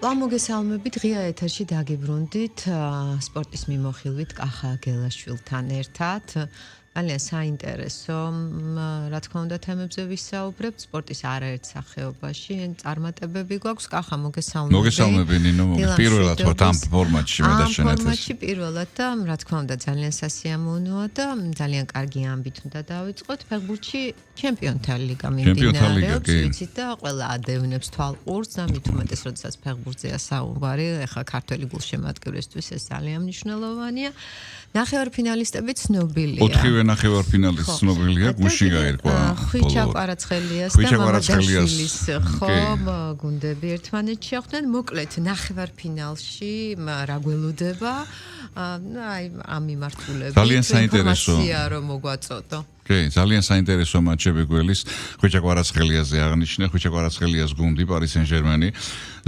მოგესალმებით, ღია ეთერში დაგიბრუნდით სპორტის მიმოხილვით კახა გელაშვილთან ერთად. ძალიან საინტერესო, რა თქმა უნდა, თემებზე ვისაუბრებთ სპორტის არაერთ სახეობაში. წარმატებები გვაქვს, კახა მოგესალმებით. მოგესალმები ნინო, პირველად ვარ ამ ფორმატში მედაჩვენეთ. ამ ფორმატში პირველად და რა თქმა უნდა, ძალიან სასიამოვნოა და ძალიან კარგი ამბით უნდა დავიწყოთ. ფეხბურთში ჩემპიონთა ლიგა მიმდინარეობს, ვიცით და ყველა ადევნებს თვალყურს და მით უმეტეს, როდესაც ფეხბურთზეა საუბარი, ახლა ქართველი გულშემატკივრისთვის ეს ძალიან მნიშვნელოვანია. ნახევარფინალისტები ცნობილია. 4-ვე ნახევარფინალისტი ცნობილია, გუშინ გაირკვა. ხვიჩა კვარაცხელიას და მამადაშვილის გუნდები ერთმანეთში ახვდნენ. მოკლედ ნახევარფინალში რა გველოდება? აი ამ მიმართულებით ძალიან საინტერესო რომ მოგვაწოდო. ძალიან საინტერესო მატჩები გველის ხვიჩა კვარაცხელიაზე აღნიშნე. ხვიჩა კვარაცხელიას გუნდი პარი სენ-ჟერმენი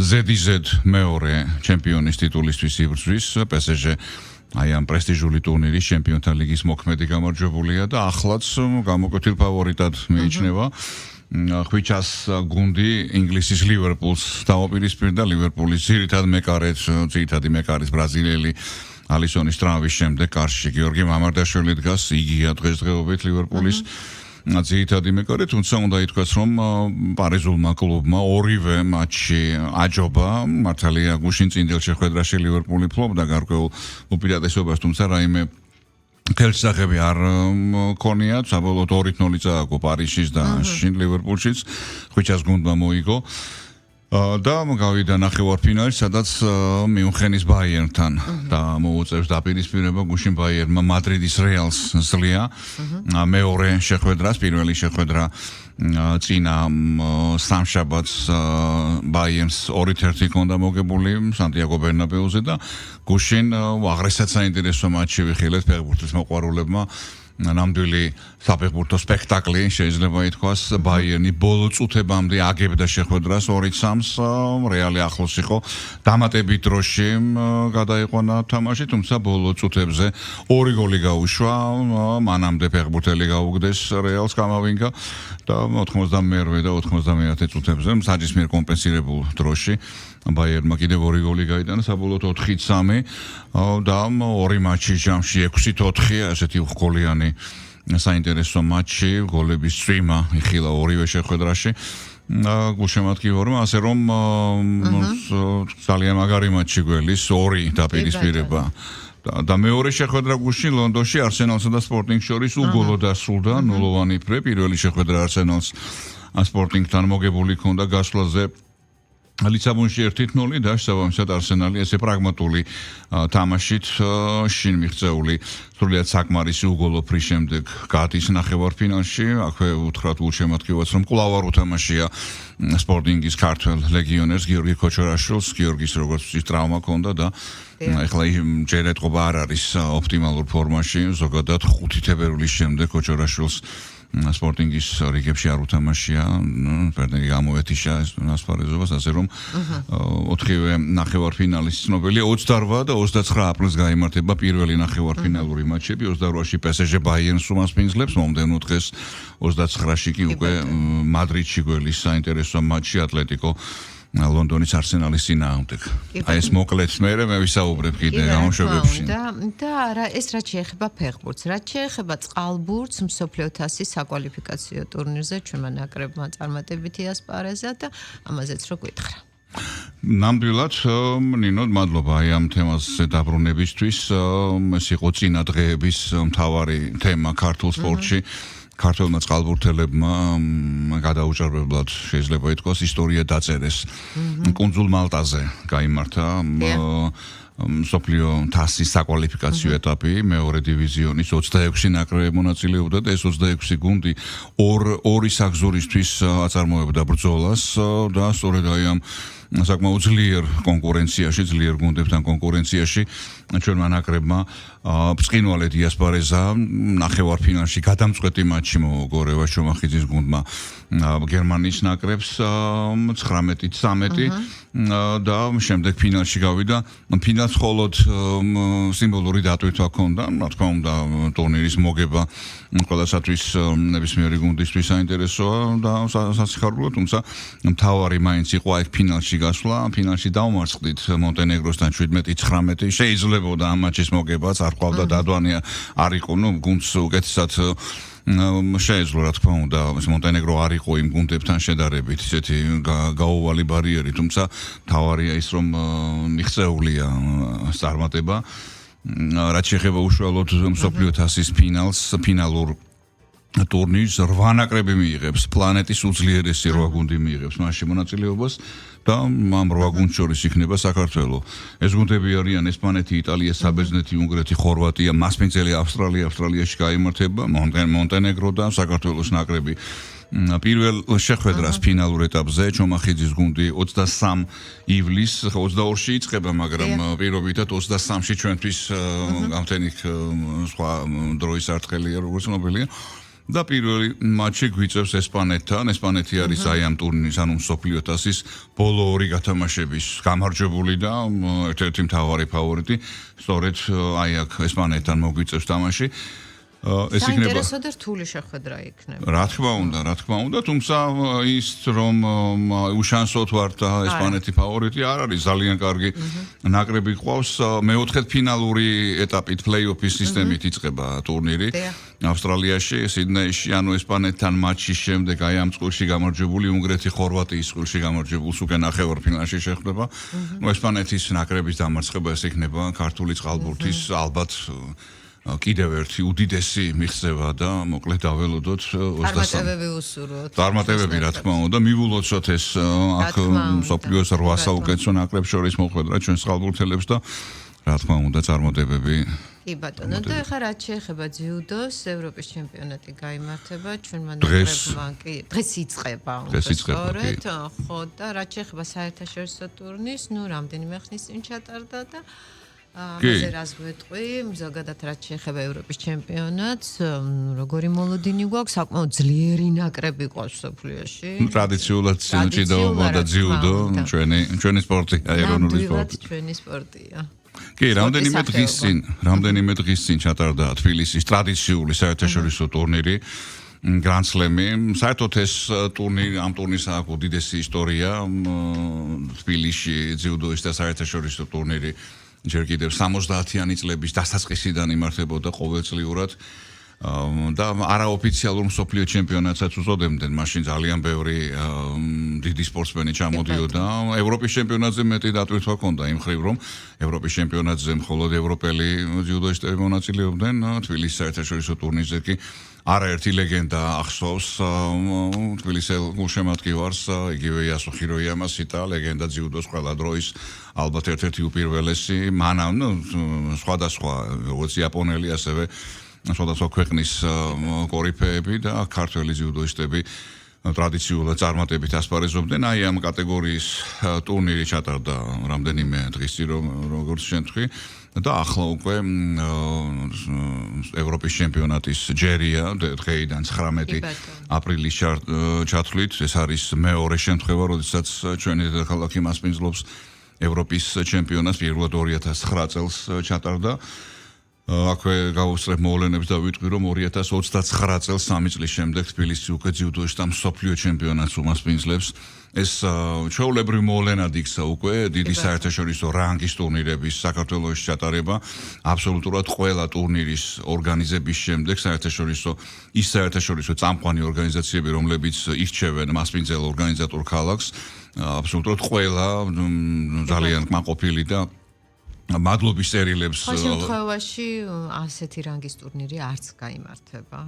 ZZ მეორე ჩემპიონის ტიტულისთვის იბრძვის. PSG აი ამ პრესტიჟული ტურნირის ჩემპიონთა ლიგის მოქმედი გამარჯვებულია და ახლაც გამოკვეთილ ფავორიტად მიიჩნევა. ხვიჩას გუნდი ინგლისის ლივერპულს დაუპირისპირდა. ლივერპულის ძირითადი მეკარის ბრაზილიელი ალისონის ტრავმის შემდეგ კარში გიორგი მამარდაშვილი დგას. იგია დღესდღეობით ლივერპულის ძირითადი მეკარე, თუმცა უნდა ითქვას, რომ პარიზულმა კლუბმა ორივე მატჩი აჯობა. მართალია გუშინ წინდელ შეხვედრაში ლივერპული ფლობდა გარკვეულ უპირატესობას, თუმცა რაიმე ხელშესახები არ ქონიათ. საბოლოოდ 2-0 წააგო პარიზშიც და შინ ლივერპულშიც. ხვიჩას გუნდმა მოიგო. და გავიდა ნახევარფინალში, სადაც მიუნხენის ბაიერნთან და მოუწევს დაპირისპირება. გუშინ ბაიერნმა მადრიდის რეალს ზლია. მეორე შეხვედრას, პირველი შეხვედრა წინა სამშაბათს ბაიერნს 2-1 ჰქონდა მოგებული სანტიაგო ბერნაბეუზე და გუშინ აღრესად საინტერესო მატჩი ვიხილეთ ფეხბურთის მოყვარულებმა. ნამდვილი საფეხბურთო სპექტაკლი შეიძლება ითქვას. ბაიერნი ბოლო წუთებამდე აგებდა შეხვედრას 2-3-ს, რეალი ახლოს იყო. დამატებით დროში გადაიყვანა თამაში, თუმცა ბოლო წუთებზე 2 გოლი გაუშვა. მანამდე ფეხბურთელი გაუგდეს რეალს გამავინგა და 92 და 91 წუთებზე მსაჯისმიერ კომპენსირებულ დროში ბაიერნმა კიდევ 2 გოლი გაიტანა, საბოლოოდ 4-3 და 2 მატჩი ჯამში 6-4, ასეთი უხკოლიანი საინტერესო მატჩი, გოლების წვიმა იხილა ორივე შეხვედრაში. გულშემატკივრებმა, ასე რომ ძალიან მაგარი მატჩი გველის 2 დაპირისპირება. და მეორე შეხვედრა გუშინ ლონდონში არსენალსა და სპორტინგს შორის უგოლო დასრულდა 0-1 ფრე. პირველი შეხვედრა არსენალს სპორტინგთან მოგებული ჰქონდა გასვლაზე ლისაბონში 1-0 და შესაბამისად არსენალი ესე პრაგმატული თამაშით შინ მიღწეული სრულიად საკმარისი უგოლო ფრის შემდეგ გადის ნახევარფინალში. აქვე უთხრათ გულშემატკივრებს, რომ კვლავ არ უთამაშია სპორტინგის ქართველ ლეგიონერს გიორგი ქოჩორაშვილს. გიორგის როგორც ის ტრავმა ჰქონდა და ეხლა ჯერ ეტყობა არ არის ოპტიმალურ ფორმაში. ზოგადად 5 თებერვლის შემდეგ ქოჩორაშვილს სპორტინგის რიგებში არ უთამაშია, ფერდენი გამოეთიშა ასპარეზობას, ასე რომ 4-ვე ნახევარფინალის ცნობილია 28 და 29 აპრილს გაიმართება პირველი ნახევარფინალური მატჩები. 28-ში PSG ბაიერნს უმასპინძლებს, მომდევნო დღეს 29-ში კი უკვე მადრიდში გველის საინტერესო მატჩი ატლეტიკო ლონდონის არსენალის წინააღმდეგ. აი ეს მოკლედ მე ვისაუბრებ კიდე გამოშვებებში. და რა ეს რაც შეეხება ფეხბურთს, რაც შეეხება წყალბურთს, მსოფლიო თასის საკვალიფიკაციო ტურნირზე ჩვენმა ნაკრებმა წარმატებითი ასპარეზა და ამაზეც რო გითხრა. ნამდვილად ნინო, მადლობა აი ამ თემაზე დაბრუნებისთვის. ეს იყო წინა დღეების მთავარი თემა ქართულ სპორტში. ქართველმა წყალბურთელებმა გადაუჭარბებლად შეიძლება ითქვას ისტორია დაწერეს. კუნძულ მალტაზე გაიმართა მსოფლიო თასის საკვალიფიკაციო ეტაპი, მეორე დივიზიონის 26 ნაკრები მონაწილეობდა და ეს 26 გუნდი ორი საგზურისთვის აწარმოებდა ბრძოლას და სწორედ აი ამ საკმაოდ ძლიერ კონკურენციაში, ძლიერ გუნდებთან კონკურენციაში ჩვენმა ნაკრებმა ბრწყინვალედ იასპარეზა ნახევარფინალში გადამწყვეტი მატჩი მოუგორევა შომახიძის გუნდმა გერმანიის ნაკრებს 19-13 და შემდეგ ფინალში გავიდა. ფინალს მხოლოდ სიმბოლური დატვირთვა ჰქონდა, რა თქმა უნდა ტურნირის მოგება ყველასათვის ნებისმიერი გუნდისთვის საინტერესოა და სასიხარულო, თუმცა მთავარი მაინც იყო აი ფინალში გასვლა, ფინალში დავმარცხდით მონტენეგროსთან 17-19. შეიძლებოდა ამ მაჩის მოგებაც, არ ყავდა დადვანი, არ იყო, გუნდს უკეთესად შეეძლო რა თქმა უნდა, მონტენეგრო არ იყო იმ გუნდებთან შედარებით, ისეთი გაუვალი ბარიერი, თუმცა თავარია ის რომ მიღწეულია წარმატება. რაც შეეხება უშუალოდ მსოფლიო თასის ფინალურ ტურნირს 8 ნაკრები მიიღებს, პლანეტის უძლიერესი 8 გუნდი მიიღებს მასში მონაწილეობას და ამ 8 გუნდს შორის იქნება საქართველო. ეს გუნდები არიან ესპანეთი, იტალია, საბერძნეთი, უნგრეთი, ხორვატია, მასპინძელი ავსტრალიაში გაიმართება, მონტენეგრო და საქართველოს ნაკრები. პირველ შეხვედრას ფინალურ ეტაპზე ჩომახიძის გუნდი 23 ივლისს 22-ში იწყება, მაგრამ პირობითად 23-ში ჩვენთვის გამთენი სხვა დროის არტყელია, როგორც ცნობილია. და პირველი მატჩი გვიწევს ესპანეთთან. ესპანეთი არის აი ამ ტურნირის, ანუ მსოფლიო თასის ბოლო 2 გათამაშების გამარჯვებული და ერთ-ერთი მთავარი ფავორიტი. სწორედ აი აქ ესპანეთთან მოგვიწევს თამაში. ეს იქნება საინტერესო და რთული შეხვედრა იქნება. რა თქმა უნდა, თუმცა ის რომ უშანსოთ ვარ და ესპანეთი ფავორიტი არ არის, ძალიან კარგი ნაკრები ყავს. მეოთხედფინალური ეტაპით პლეი-ოფის სისტემით იწყება ტურნირი. ავსტრალიაში, სიდნეიში, ანუ ესპანეთთან მატჩის შემდეგ აი ამ წყვილში გამარჯვებული უნგრეთი, ხორვატიის წყვილში გამარჯვებულს უკვე ნახევარფინალში შეხვდება. ესპანეთის ნაკრების დამარცხება ეს იქნება ქართული წყალბურთის ალბათ კიდევ ერთი უდიდესი მიღწევა და მოკლედ დაველოდოთ 23. წარმატებები რა თქმა უნდა, მივულოცოთ ეს აქ მსოფლიოს 8 საუკეთესო ნაკრებს შორის მოხვედრა ჩვენს წყალბურთელებს და რა თქმა უნდა წარმატებები. კი ბატონო, და ეხლა რაც შეეხება ძიუდოს, ევროპის ჩემპიონატი გაიმართება, ჩვენმა ნაკრებმა კი დღეს იწყება. სწორედ, ხო, და რაც შეეხება საერთაშორისო ტურნირს, რამდენიმე ხნის წინ ჩატარდა და ამაზე რას გვეტყვი, ზოგადად რაც შეეხება ევროპის ჩემპიონატს, როგორი მოლოდინი გვაქვს, საკმაოდ ძლიერი ნაკრები ყავს მსოფლიოში. ტრადიციულად ჭიდაობა და ძიუდო ჩვენი სპორტი, ეროვნული სპორტი. ჩვენი სპორტია. კი, რამდენიმე დღის წინ ჩატარდა თბილისის ტრადიციული საერთაშორისო ტურნირი Grand Slam-ი. საერთოდ ეს ტურნირი, ამ ტურნირს აქვს უდიდესი ისტორია. თბილისში ძიუდოის და საერთაშორისო ტურნირი ჯერ კიდევ 70-იანი წლების დასაწყისიდან იმართებოდა ყოველწლიურად და არაოფიციალურ მსოფლიო ჩემპიონატსაც უწოდებდნენ. მაშინ ძალიან ბევრი დიდი სპორტსმენი ჩამოდიოდა. ევროპის ჩემპიონატზე მეტი დატვირთვა ჰქონდა იმ ხრივ, რომ ევროპის ჩემპიონატზე მხოლოდ ევროპელი ძიუდოისტები მონაწილეობდნენ. თბილისის საერთაშორისო ტურნირზე კი არაერთი ლეგენდა ახსოვს თბილისელ გულშემატკივარს, იგივე იასო ხიროიამასი და ლეგენდა ძიუდოს ყველა დროის ალბათ ერთ-ერთი უპირველესი, მანამ სხვადასხვა როგორც იაპონელი, ასევე სხვადასხვა ქვეყნის კორიფეები და ქართველი ძიუდოისტები ტრადიციულად წარმატებით ასპარეზობდნენ. აი ამ კატეგორიის ტურნირი ჩატარდა რამდენიმე დღის წინ, როგორც შენთხი. და ახლა უკვე ევროპის ჩემპიონატის ჯერია დღეიდან 19 აპრილის ჩათვლით. ეს არის მეორე შემთხვევა, როდესაც ჩვენი დედაქალაქი მასპინძლობს ევროპის ჩემპიონატს. პირველად 2009 წელს ჩატარდა. აქვე გავუსწრებ მოვლენებს და ვიტყვი, რომ 2029 წელს 3 წლის შემდეგ თბილისი უკვე ძიუდოის და მსოფლიო ჩემპიონატს უმასპინძლებს. ეს ჩვეულებრივ მოვლენად იქცა უკვე დიდი საერთაშორისო რანგის ტურნირების საქართველოში ჩატარება. აბსოლუტურად ყველა ტურნირის ორგანიზების შემდეგ საერთაშორისო წამყვანი ორგანიზაციები, რომლებიც ირჩევენ მასპინძელ ორგანიზატორ ქალაქს, აბსოლუტურად ყველა ძალიან კმაყოფილი და მადლობის წერილებს ხო შემთხვევაში ასეთი რანგის ტურნირი არც გაიმართება.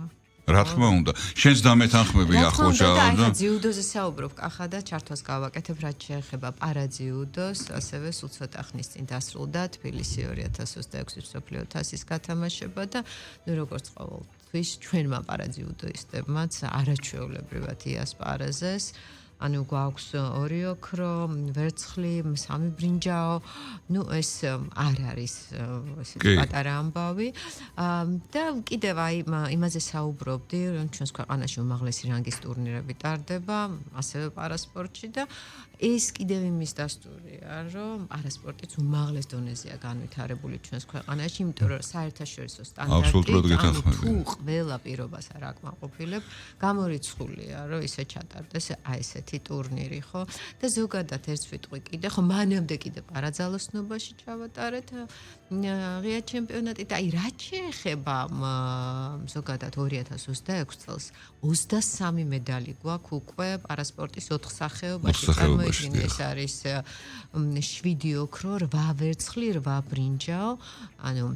რა თქმა უნდა, შენს დამეთანხმები ახოჭა და ძიუდოზე საუბრობ, კახა და ჩართვას გავაკეთებ, რაც შეეხება პარაძიუდოს, ასევე სულ ცოტა ხნის წინ დასრულდა თბილისი 2026 მსოფლიო თასის გათამაშება და როგორც ყოველთვის ჩვენმა პარაძიუდოისტებმაც არაჩვეულებრივად იასპარეზეს. ანუ გვაქვს 2 ოქრო, ვერცხლი, 3 ბრინჯაო. ეს არ არის ესეთი პატარა ამბავი. და კიდევ აი იმაზე საუბრობდი, რომ ჩვენს ქვეყანაში უმაღლესი რანგის ტურნირები ტარდება, ასევე პარასპორტში და ეს კიდევ იმის დასტურია, რომ პარასპორტიც უმაღლეს დონეზეა განვითარებული ჩვენს ქვეყანაში, იმიტომ რომ საერთაშორისო სტანდარტით თუ ყველა პირობას არ აკმაყოფილებ, გამორიცხულია, რომ ისე ჩატარდეს აი ესეთი ტურნირი, ხო? და ზოგადად ერთ სიტყვი კიდე, ხო, მანამდე კიდე პარაძალოსნობაში ჩავატარეთ ღია ჩემპიონატი და აი რაც შეეხება ზოგადად 2026 წელს 23 медали გვაქვს უკვე პარასპორტის 4 სახეობაში. წარმოიდგინე ეს არის 7 ოქრო, 8 ვერცხლი, 8 ბრინჯაო, ანუ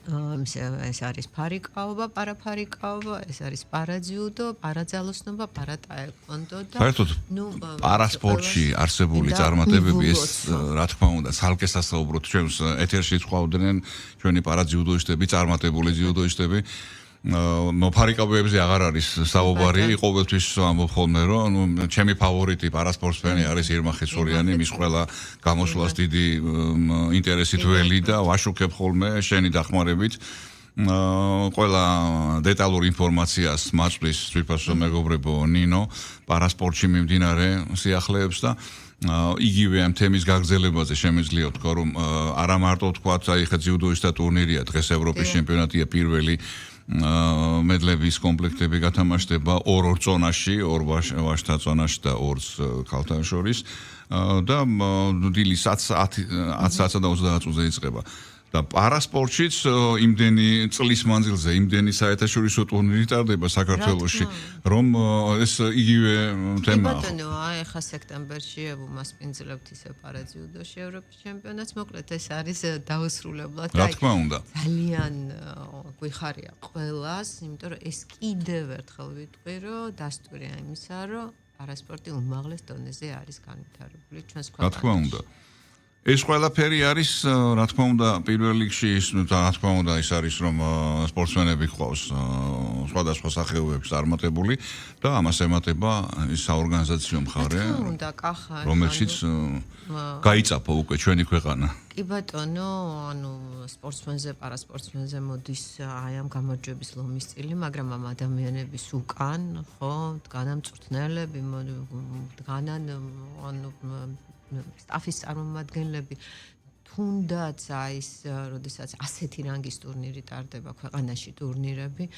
ეს არის ფარიკაობა, პარაფარიკაობა, ეს არის პარაძიუდო, პარაძალოსნობა, პარატაეკვონდო და საერთოდ პარასპორტში არსებული წარმატებები ეს რა თქმა უნდა ცალკე სასაუბროთ ჩვენს ეთერში წყვავდნენ ჩვენი პარაძიუდოისტები, წარმატებული ძიუდოისტები ფარიკაობებზე აღარ არის საუბარი, ყოველთვის ამბობ ხოლმე, რომ ჩემი ფავორიტი პარასპორტსმენი არის ირმა ხეცურიანი, მის ყველა გამოსვლას დიდი ინტერესით ველი და ვაშუქებ ხოლმე შენი დახმარებით. ყველა დეტალურ ინფორმაციას მაწვდის თვითფასო მეგობრებო ნინო პარასპორტში მიმდინარე სიახლეებს და იგივე ამ თემის გაგრძელებაზე შემიძლია ვთქვა, რომ არა მარტო ვთქვათ, აი ხა ძიუდოისტთა ტურნირია, დღეს ევროპის ჩემპიონატია პირველი მედლების კომპლექტები გათამაშდება ორ წონაში, ორ ვაჟთა წონაში და ორ ქალთა შორის და დილის 10-10 და 30 წუთზე იწყება. და პარასპორტშიც იმდენი წლის მანძილზე, იმდენი საერთაშორისო ტურნირი ტარდება საქართველოში, რომ ეს იგივე თემაა. ბატონო, აი ხა სექტემბერში ვუმასპინძლებთ ისე პარაძიუდოში ევროპის ჩემპიონატს, მოკლედ ეს არის დაუსრულებლად. რა თქმა უნდა. ძალიან გვიხარია ყველას, იმიტომ რომ ეს კიდევ ერთხელ ვიტყვი, რომ დასტურია იმისა, რომ პარასპორტი უმაღლეს დონეზე არის განვითარებული ჩვენს ქვეყანაში. რა თქმა უნდა. ეს ყველაფერი არის, რა თქმა უნდა, პირველ რიგში ის, რა თქმა უნდა, ის არის, რომ სპორტსმენები ყავს სხვადასხვა სახეობების წარმატებული და ამას ემატება ის საორგანიზაციო მხარე, რომელშიც გაიწაფა უკვე ჩვენი ქვეყანა. კი ბატონო, ანუ სპორტსმენზე, პარასპორტსმენზე მოდის აი ამ გამარჯვების ლომის წილი, მაგრამ ამ ადამიანების უკან, ხო, დგანან მწვრთნელები, დგანან ანუ სტაფის წარმომადგენლები თუნდაც აი ეს როდესაც ასეთი რანგის ტურნირი ტარდება ქვეყანაში ტურნირები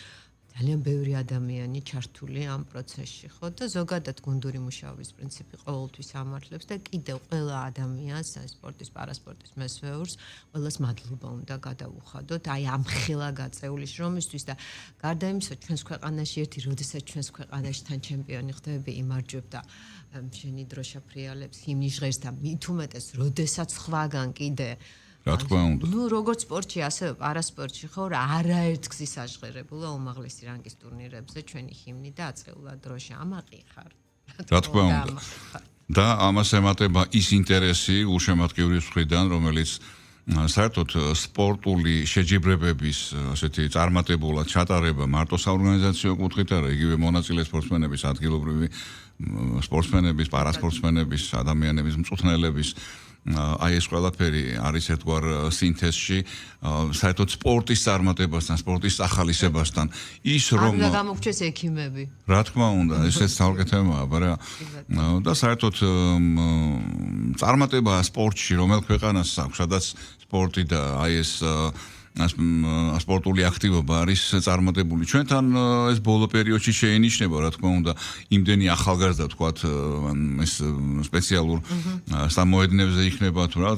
ძალიან ბევრი ადამიანი ჩართული ამ პროცესში ხო და ზოგადად გუნდური მუშაობის პრინციპი ყოველთვის ამართლებს და კიდევ ყველა ადამიანს სპორტის პარასპორტის მესვეურს ყველას მადლობა უნდა გადაუხადოთ აი ამ ხელა გაწეული შრომისთვის და გარდა იმისა ჩვენს ქვეყანაში ერთი როდესაც ჩვენს ქვეყანაში თან ჩემპიონი ხდები იმარჯვებ და შენი დროშა ფრიალებს ჰიმნი ჟღერს და მით უმეტეს როდესაც სხვაგან კიდე რა თქმა უნდა. ნუ როგორც სპორტში, ასევე პარასპორტში ხო რა არაერთ გზის აღღერებულა უმაღლესი რანგის ტურნირებზე ჩვენი ჰიმნი და აწეულა დროშა. ამაყი ხარ. რა თქმა უნდა. და ამას ემატება ის ინტერესი უშემატკივრის მხრიდან, რომელიც საერთოდ სპორტული შეჯიბრებების ასეთი წარმატებულად ჩატარება მარტო საორგანიზაციო კუთხით არა, იგივე მონაწილე სპორტსმენების, ადგილობრივი სპორტსმენების, პარასპორტსმენების, ადამიანების, მწვრთნელების აი ეს ყველაფერი არის ერთგვარ სინთეზში საერთოდ სპორტის წარმატებასთან, სპორტის ახალისებასთან ის რომ უნდა გამოგჩეს ექიმები. რა თქმა უნდა, ესეც თალკე თემაა, არა? და საერთოდ წარმატება სპორტში რომელ ქვეყანას აქვს, სადაც სპორტი და აი ეს სპორტული აქტივობა არის წარმატებული. ჩვენთან ეს ბოლო პერიოდში შეინიშნება, რა თქმა უნდა, იმდენი ახალგაზრდა თქვათ, ეს სპეციალურ სამოედნებზე იქნება თუ რა,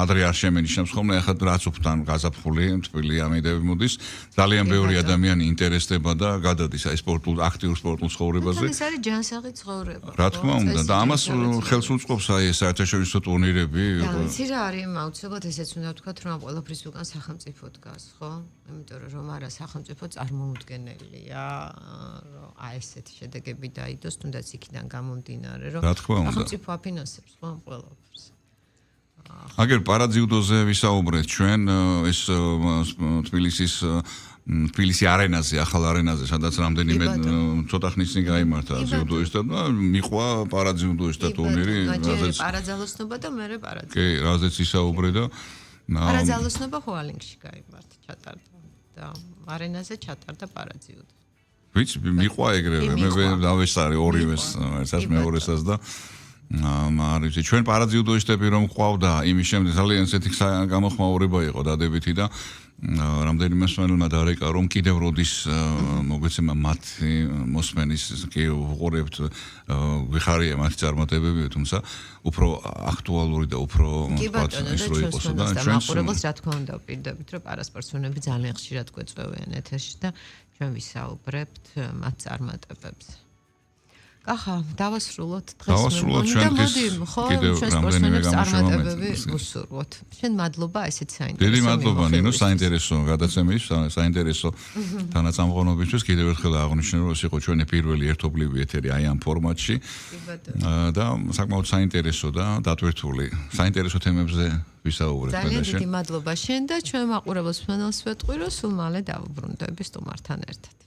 ადრე არ შემენიშნებს ხოლმე, ახლა რაც უფთან გაზაფხული, თბილი ამედები მოდის, ძალიან ბევრი ადამიანი ინტერესდება და გადადის აი სპორტულ აქტიურ სპორტულ ცხოვრებაზე. ეს არის ჯანსაღი ცხოვრება. რა თქმა უნდა, და ამას ხელს უწყობს აი ეს საერთაშორისო ტურნირები. იცი რა არის, აუცილებლად ესეც უნდა ვთქვათ, რომ ყველაფრის უკან სახელმწიფო დგას, ხო? იმიტომ რომ არა სახელმწიფო წარმოუდგენელია, რომ აი ესეთი შედეგები დაიდოს, თუნდაც იქიდან გამომდინარე, რომ სახელმწიფო აფინანსებს ხო ამ ყველაფერს. აგერ პარაძიუდოზე ვისაუბრეთ ჩვენ ეს თბილისი არენაზე, ახალ არენაზე, სადაც რამდენიმე ცოტა ხნის წინ გაიმართა ძიუდოისტთა და მიყვა პარაძიუდოისტთა ტურნირი, რაზეც პარაძალოსნობა და მეორე პარაძიუდო. კი, რაზეც ისაუბრე და პარაძალოსნობა ხუალინგში გაიმართა, ჩატარდა და არენაზე ჩატარდა პარაძიუდო. ვიცი, მიყვა ეგრევე, მე დავესწარი ორივეს, ერთსაც მეორესაც და არის ჩვენ პარაძიუდოისტები რომ ყავდა იმის შემდეგ ძალიან ესეთი გამოხმაურება იყო დადებითი და რამდენიმე მსმენელმა დარეკა რომ კიდევ როდის მოგვეცემა მათი მოსმენის კი უყურებთ ვიხარია მათი წარმატებები თუმცა უფრო აქტუალური და უფრო თქვათ ის რო იყოს და ჩვენ მაყურებელს რა თქმა უნდა ვპირდებით რომ პარასპორტსმენები ძალიან ხშირად გვეწვევიან ეთერში და ჩვენ ვისაუბრებთ მათ წარმატებებზე ახლა დავასრულოთ დღეს მოდი ხო ჩვენ სპორტსმენებს წარმატებები ვუსურვოთ შენ მადლობა ესეც საინტერესო დიდი მადლობა ნინო საინტერესო გადაცემის საინტერესო თანაწამყნობისთვის კიდევ ერთხელ აღნიშნე რომ ეს იყო ჩვენი პირველი ერთობლივი ეთერი აი ამ ფორმატში და საკმაოდ საინტერესო და დატვირთული საინტერესო თემებზე ვისაუბრეთ ძალიან დიდი მადლობა შენ და ჩვენ მაყურებელს მსმენელს ვეტყვი რომ სულ მალე დავუბრუნდები სტუმართან ერთად